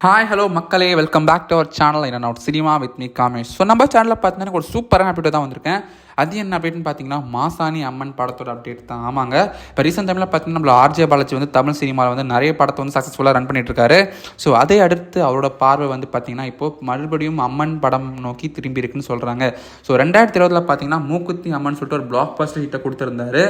Hi hello மக்களே, welcome back to our channel. என்ன cinema with me Kamesh. So நம்ம சேனலில் பார்த்தீங்கன்னா ஒரு சூப்பரான அப்டேட் தான் வந்திருக்கேன். அது என்ன அப்டேட்னு பார்த்தீங்கன்னா மாசாணி அம்மன் படத்தோட அப்டேட் தான். ஆமாங்க, இப்போ ரீசெண்ட் டைமில் பார்த்தீங்கன்னா நம்மள ஆர்ஜே பாலாஜி வந்து தமிழ் சினிமாவில் வந்து நிறைய படத்தை வந்து சக்ஸஸ்ஃபுல்லாக ரன் பண்ணிட்டு இருக்காரு. ஸோ அதை அடுத்து அவரோட பார்வை வந்து பார்த்தீங்கன்னா இப்போது மறுபடியும் அம்மன் படம் நோக்கி திரும்பி இருக்குன்னு சொல்கிறாங்க. ஸோ 2020 பார்த்தீங்கன்னா மூக்குத்தி அம்மன் சொல்லிட்டு ஒரு பிளாக் பஸ்டர் ஹிட்டை கொடுத்துருந்தாரு.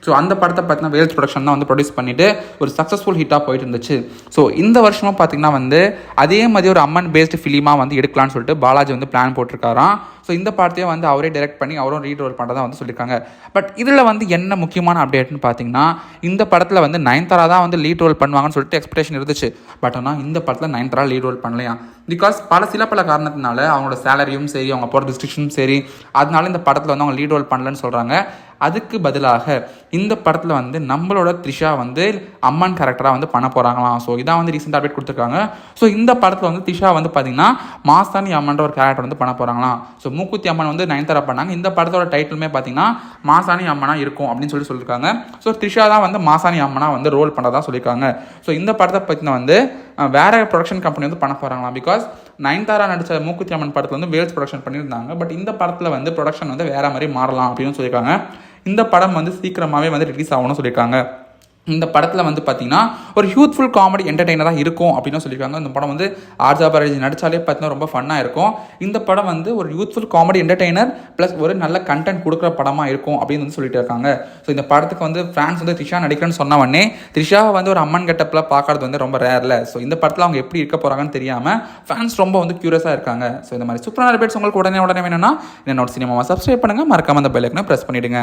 ஸோ அந்த படத்தை பார்த்தீங்கன்னா வேல்ஸ் ப்ரொடக்ஷன் தான் வந்து ப்ரொடியூஸ் பண்ணிட்டு ஒரு சக்ஸஸ்ஃபுல் ஹிட்டாக போயிட்டு இருந்துச்சு. ஸோ இந்த வருஷமும் பார்த்தீங்கன்னா வந்து அதே மாதிரி ஒரு அம்மன் பேஸ்டு ஃபிலிமாக வந்து எடுக்கலான்னு சொல்லிட்டு பாலாஜி வந்து பிளான் போட்டிருக்காராம். ஸோ இந்த படத்தையும் வந்து அவரே டைரக்ட் பண்ணி அவரும் ரீரோல் பண்ணுறதா வந்து சொல்லியிருக்காங்க. பட் இதில் வந்து என்ன முக்கியமான அப்டேட்னு பார்த்தீங்கன்னா இந்த படத்தில் வந்து நயன்தாரா தான் வந்து லீட் ரோல் பண்ணுவாங்கன்னு சொல்லிட்டு எக்ஸ்பெக்டேஷன் இருந்துச்சு. பட் ஆனால் இந்த படத்தில் நயன்தாரா லீட் ரோல் பண்ணலையா. பிகாஸ் சில பல காரணத்தினால அவங்களோட சேலரியும் சரி, அவங்க போகிற டிஸ்ட்ரிக்ஷனும் சரி, அதனால இந்த படத்தில் வந்து அவங்க லீட் ரோல் பண்ணலன்னு சொல்கிறாங்க. அதுக்கு பதிலாக இந்த படத்தில் வந்து நம்மளோட த்ரிஷா வந்து அம்மன் கேரக்டராக வந்து பண்ண போகிறாங்களாம். ஸோ இதான் வந்து ரீசெண்ட் அப்டேட் கொடுத்துருக்காங்க. ஸோ இந்த படத்தில் வந்து த்ரிஷா வந்து பார்த்தீங்கன்னா மாசாணி அம்மன்ற ஒரு கேரக்டர் வந்து பண்ண போகிறாங்களாம். ஸோ மூக்குத்தி அம்மன் வந்து நயன்தாரா பண்ணாங்க. இந்த படத்தோட டைட்டிலுமே பார்த்தீங்கன்னா மாசாணி அம்மனாக இருக்கும் அப்படின்னு சொல்லியிருக்காங்க. ஸோ த்ரிஷா தான் வந்து மாசாணி அம்மனாக வந்து ரோல் பண்ணுறதா சொல்லியிருக்காங்க. ஸோ இந்த படத்தை பற்றின வந்து வேற ப்ரொடக்ஷன் கம்பெனி வந்து பண்ண போகிறாங்களாம். பிகாஸ் நயன்தாரா நடித்த மூக்குத்தி அம்மன் படத்தில் வந்து வேல்ஸ் ப்ரொடக்ஷன் பண்ணியிருந்தாங்க. பட் இந்த படத்தில் வந்து ப்ரொடக்ஷன் வந்து வேற மாதிரி மாறலாம் அப்படின்னு சொல்லியிருக்காங்க. இந்த படம் வந்து சீக்கிரமாகவே வந்து ரிலீஸ் ஆகணும்னு சொல்லியிருக்காங்க. இந்த படத்தில் வந்து பார்த்தீங்கன்னா ஒரு யூத்ஃபுல் காமெடி என்டர்டெய்னராக இருக்கும் அப்படின்னு சொல்லியிருக்காங்க. இந்த படம் வந்து ஆர்ஜே பாலாஜி நடித்தாலே பார்த்தீங்கன்னா ரொம்ப ஃபன்னாக இருக்கும். இந்த படம் வந்து ஒரு யூத்ஃபுல் காமெடி என்டர்டெய்னர் ப்ளஸ் ஒரு நல்ல கண்டென்ட் கொடுக்குற படமாக இருக்கும் அப்படின்னு வந்து சொல்லிட்டு இருக்காங்க. ஸோ இந்த படத்துக்கு வந்து ஃபேன்ஸ் வந்து த்ரிஷா நடிக்கிறேன்னு சொன்ன உடனே த்ரிஷாவை வந்து ஒரு அம்மன் கெட்டப்பில் பார்க்கறது வந்து ரொம்ப ரேர்ல. ஸோ இந்த படத்தில் அவங்க எப்படி இருக்க போகிறாங்கன்னு தெரியாமல் ஃபேன்ஸ் ரொம்ப வந்து க்யூரியஸாக இருக்காங்க. ஸோ இந்த மாதிரி சூப்பரான அப்டேட்ஸ் உங்களுக்கு உடனே வேணும்னா என்னோட சினிமாவை சப்ஸ்கிரைப் பண்ணுங்கள், மறக்காம அந்த பெல் ஐக்கனை ப்ரெஸ் பண்ணிவிடுங்க.